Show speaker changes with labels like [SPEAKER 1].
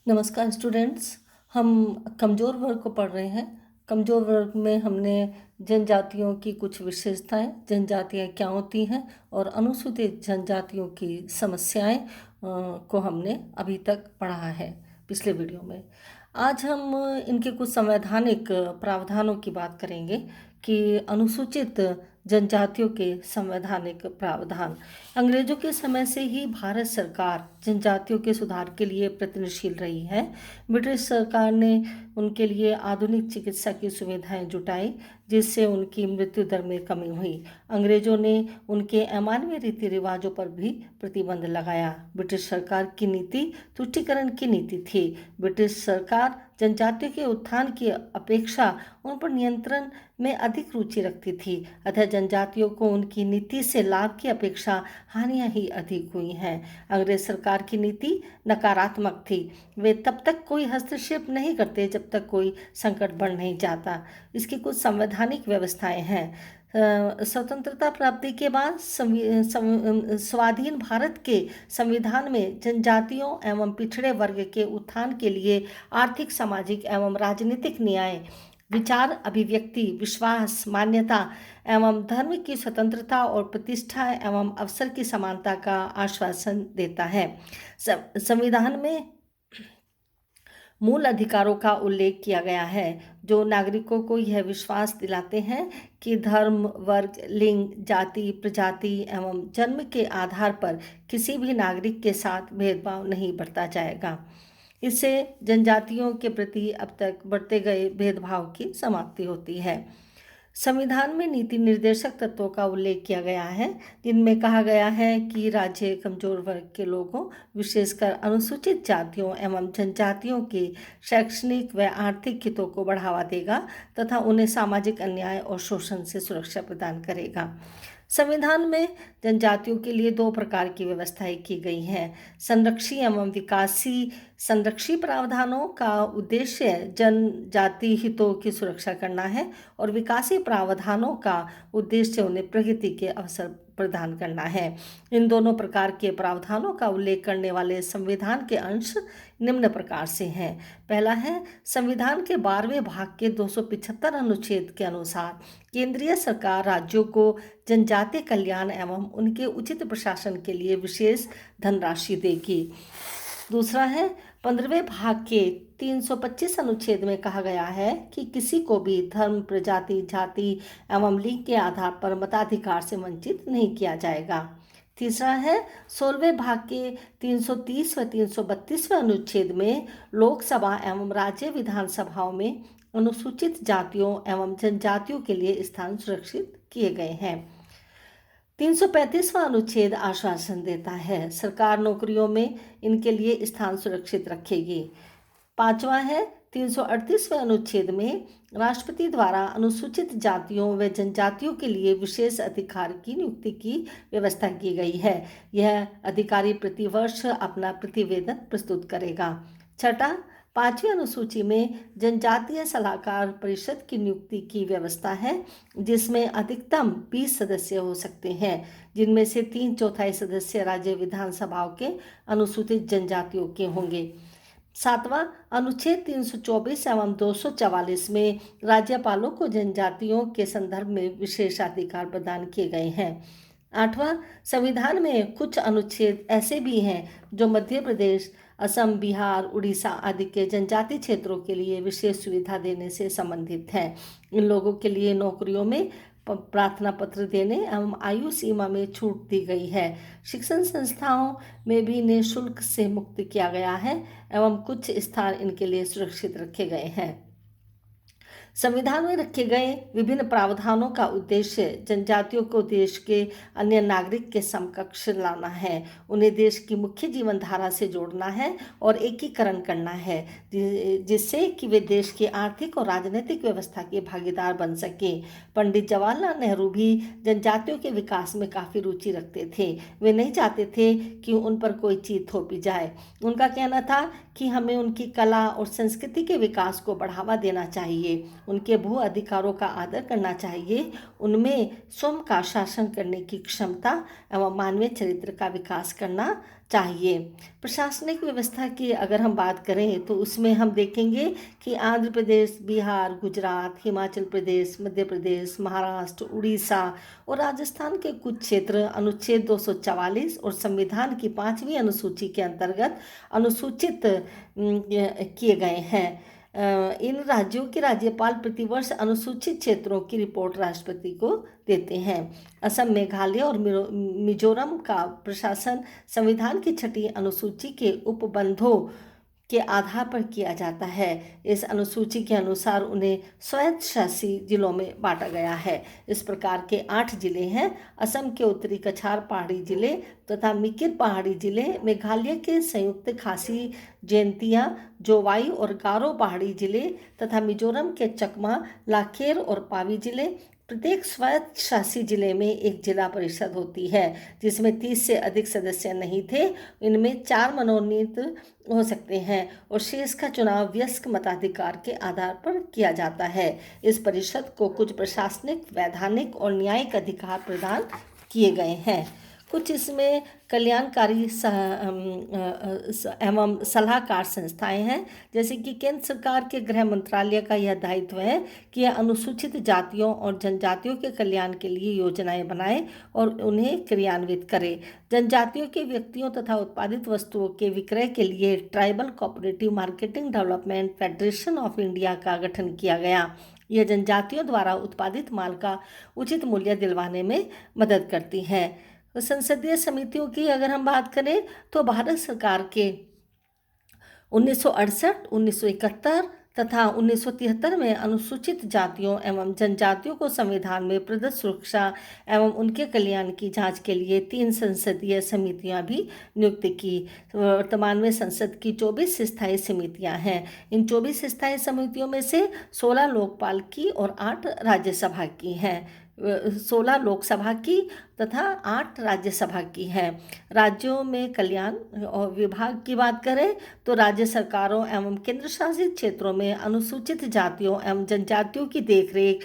[SPEAKER 1] नमस्कार स्टूडेंट्स। हम कमज़ोर वर्ग को पढ़ रहे हैं। कमज़ोर वर्ग में हमने जनजातियों की कुछ विशेषताएं, जनजातियां क्या होती हैं और अनुसूचित जनजातियों की समस्याएं को हमने अभी तक पढ़ा है पिछले वीडियो में। आज हम इनके कुछ संवैधानिक प्रावधानों की बात करेंगे कि अनुसूचित जनजातियों के संवैधानिक प्रावधान। अंग्रेजों के समय से ही भारत सरकार जनजातियों के सुधार के लिए प्रयत्नशील रही है। ब्रिटिश सरकार ने उनके लिए आधुनिक चिकित्सा की सुविधाएं जुटाई, जिससे उनकी मृत्यु दर में कमी हुई। अंग्रेजों ने उनके अमानवीय रीति रिवाजों पर भी प्रतिबंध लगाया। ब्रिटिश सरकार की नीति तुष्टीकरण की नीति थी। ब्रिटिश सरकार जनजातियों के उत्थान की अपेक्षा उन पर नियंत्रण में अधिक रुचि रखती थी, अतः जनजातियों को उनकी नीति से लाभ की अपेक्षा हानियां ही अधिक हुई हैं। अंग्रेज सरकार की नीति नकारात्मक थी। वे तब तक कोई हस्तक्षेप नहीं करते जब तक कोई संकट बढ़ नहीं जाता। इसकी कुछ संवैधानिक व्यवस्थाएं हैं। स्वतंत्रता प्राप्ति के बाद स्वाधीन भारत के संविधान में जनजातियों एवं पिछड़े वर्ग के उत्थान के लिए आर्थिक, सामाजिक एवं राजनीतिक न्याय, विचार अभिव्यक्ति, विश्वास, मान्यता एवं धर्म की स्वतंत्रता और प्रतिष्ठा एवं अवसर की समानता का आश्वासन देता है। संविधान में मूल अधिकारों का उल्लेख किया गया है, जो नागरिकों को यह विश्वास दिलाते हैं कि धर्म, वर्ग, लिंग, जाति, प्रजाति एवं जन्म के आधार पर किसी भी नागरिक के साथ भेदभाव नहीं बरता जाएगा। इससे जनजातियों के प्रति अब तक बढ़ते गए भेदभाव की समाप्ति होती है। संविधान में नीति निर्देशक तत्वों का उल्लेख किया गया है, जिनमें कहा गया है कि राज्य कमजोर वर्ग के लोगों, विशेषकर अनुसूचित जातियों एवं जनजातियों के शैक्षणिक व आर्थिक हितों को बढ़ावा देगा तथा उन्हें सामाजिक अन्याय और शोषण से सुरक्षा प्रदान करेगा। संविधान में जनजातियों के लिए दो प्रकार की व्यवस्थाएं की गई हैं। संरक्षी एवं विकासी संरक्षी प्रावधानों का उद्देश्य जनजाति हितों की सुरक्षा करना है और विकासी प्रावधानों का उद्देश्य उन्हें प्रगति के अवसर प्रदान करना है। इन दोनों प्रकार के प्रावधानों का उल्लेख करने वाले संविधान के अंश निम्न प्रकार से हैं। पहला है, संविधान के 12वें भाग के 275 अनुच्छेद के अनुसार केंद्रीय सरकार राज्यों को जनजातीय कल्याण एवं उनके उचित प्रशासन के लिए विशेष धनराशि देगी। दूसरा है, 15वें भाग के 325 अनुच्छेद में कहा गया है कि किसी को भी धर्म, प्रजाति, जाति एवं लिंग के आधार पर मताधिकार से वंचित नहीं किया जाएगा। तीसरा है, 16वें भाग के 330 व 332वें अनुच्छेद में लोकसभा एवं राज्य विधानसभाओं में अनुसूचित जातियों एवं जनजातियों के लिए स्थान सुरक्षित किए गए हैं। 335वां अनुच्छेद आश्वासन देता है, सरकार नौकरियों में इनके लिए स्थान सुरक्षित रखेगी। पांचवा है, 338वें अनुच्छेद में राष्ट्रपति द्वारा अनुसूचित जातियों व जनजातियों के लिए विशेष अधिकार की नियुक्ति की व्यवस्था की गई है। यह अधिकारी प्रतिवर्ष अपना प्रतिवेदन प्रस्तुत करेगा। छठा, 5वीं अनुसूची में जनजातीय सलाहकार परिषद की नियुक्ति की व्यवस्था है, जिसमें अधिकतम 20 सदस्य हो सकते हैं, जिनमें से 3/4 सदस्य राज्य विधानसभाओं के अनुसूचित जनजातियों के होंगे। 7वां, अनुच्छेद 324 एवं 244 में राज्यपालों को जनजातियों के संदर्भ में विशेषाधिकार प्रदान किए गए हैं। 8वां, संविधान में कुछ अनुच्छेद ऐसे भी हैं जो मध्य प्रदेश, असम, बिहार, उड़ीसा आदि के जनजातीय क्षेत्रों के लिए विशेष सुविधा देने से संबंधित हैं। इन लोगों के लिए नौकरियों में प्रार्थना पत्र देने एवं आयु सीमा में छूट दी गई है। शिक्षण संस्थाओं में भी इन्हें शुल्क से मुक्त किया गया है एवं कुछ स्थान इनके लिए सुरक्षित रखे गए हैं। संविधान में रखे गए विभिन्न प्रावधानों का उद्देश्य जनजातियों को देश के अन्य नागरिक के समकक्ष लाना है, उन्हें देश की मुख्य जीवन धारा से जोड़ना है और एकीकरण करना है, जिससे कि वे देश की आर्थिक और राजनीतिक व्यवस्था के भागीदार बन सके। पंडित जवाहरलाल नेहरू भी जनजातियों के विकास में काफ़ी रुचि रखते थे। वे नहीं चाहते थे कि उन पर कोई चीज थोपी जाए। उनका कहना था कि हमें उनकी कला और संस्कृति के विकास को बढ़ावा देना चाहिए। उनके भू अधिकारों का आदर करना चाहिए, उनमें स्वयं का शासन करने की क्षमता एवं मानवीय चरित्र का विकास करना चाहिए। प्रशासनिक व्यवस्था की अगर हम बात करें तो उसमें हम देखेंगे कि आंध्र प्रदेश, बिहार, गुजरात, हिमाचल प्रदेश, मध्य प्रदेश, महाराष्ट्र, उड़ीसा और राजस्थान के कुछ क्षेत्र अनुच्छेद 244 और संविधान की 5वीं अनुसूची के अंतर्गत अनुसूचित किए गए हैं। इन राज्यों के राज्यपाल प्रतिवर्ष अनुसूचित क्षेत्रों की रिपोर्ट राष्ट्रपति को देते हैं। असम, मेघालय और मिजोरम का प्रशासन संविधान की 6ठी अनुसूची के उपबंधों के आधार पर किया जाता है। इस अनुसूची के अनुसार उन्हें स्वायत्त शासी जिलों में बांटा गया है। इस प्रकार के 8 जिले हैं: असम के उत्तरी कछार पहाड़ी जिले तथा मिकिर पहाड़ी जिले, मेघालय के संयुक्त खासी, जैंतिया, जोवाई और गारो पहाड़ी जिले तथा मिजोरम के चकमा, लाखेर और पावी जिले। प्रत्येक स्वायत्त शासी जिले में एक जिला परिषद होती है जिसमें 30 से अधिक सदस्य नहीं थे। इनमें 4 मनोनीत हो सकते हैं और शेष का चुनाव वयस्क मताधिकार के आधार पर किया जाता है। इस परिषद को कुछ प्रशासनिक, वैधानिक और न्यायिक अधिकार प्रदान किए गए हैं। कुछ इसमें कल्याणकारी एवं सलाहकार संस्थाएं हैं, जैसे कि केंद्र सरकार के गृह मंत्रालय का यह दायित्व है कि यह अनुसूचित जातियों और जनजातियों के कल्याण के लिए योजनाएं बनाए और उन्हें क्रियान्वित करे। जनजातियों के व्यक्तियों तथा उत्पादित वस्तुओं के विक्रय के लिए tribal cooperative marketing development federation of India का गठन किया गया। यह जनजातियों द्वारा उत्पादित माल का उचित मूल्य दिलवाने में मदद करती है। संसदीय समितियों की अगर हम बात करें तो भारत सरकार के 1968, 1971 तथा 1973 में अनुसूचित जातियों एवं जनजातियों को संविधान में प्रदत्त सुरक्षा एवं उनके कल्याण की जांच के लिए 3 संसदीय समितियां भी नियुक्त की। वर्तमान में संसद की 24 स्थायी समितियां हैं। इन 24 स्थायी समितियों में से 16 लोकपाल की और 8 राज्यसभा की हैं। 16 लोकसभा की तथा 8 राज्यसभा की हैं। राज्यों में कल्याण और विभाग की बात करें तो राज्य सरकारों एवं केंद्र शासित क्षेत्रों में अनुसूचित जातियों एवं जनजातियों की देखरेख,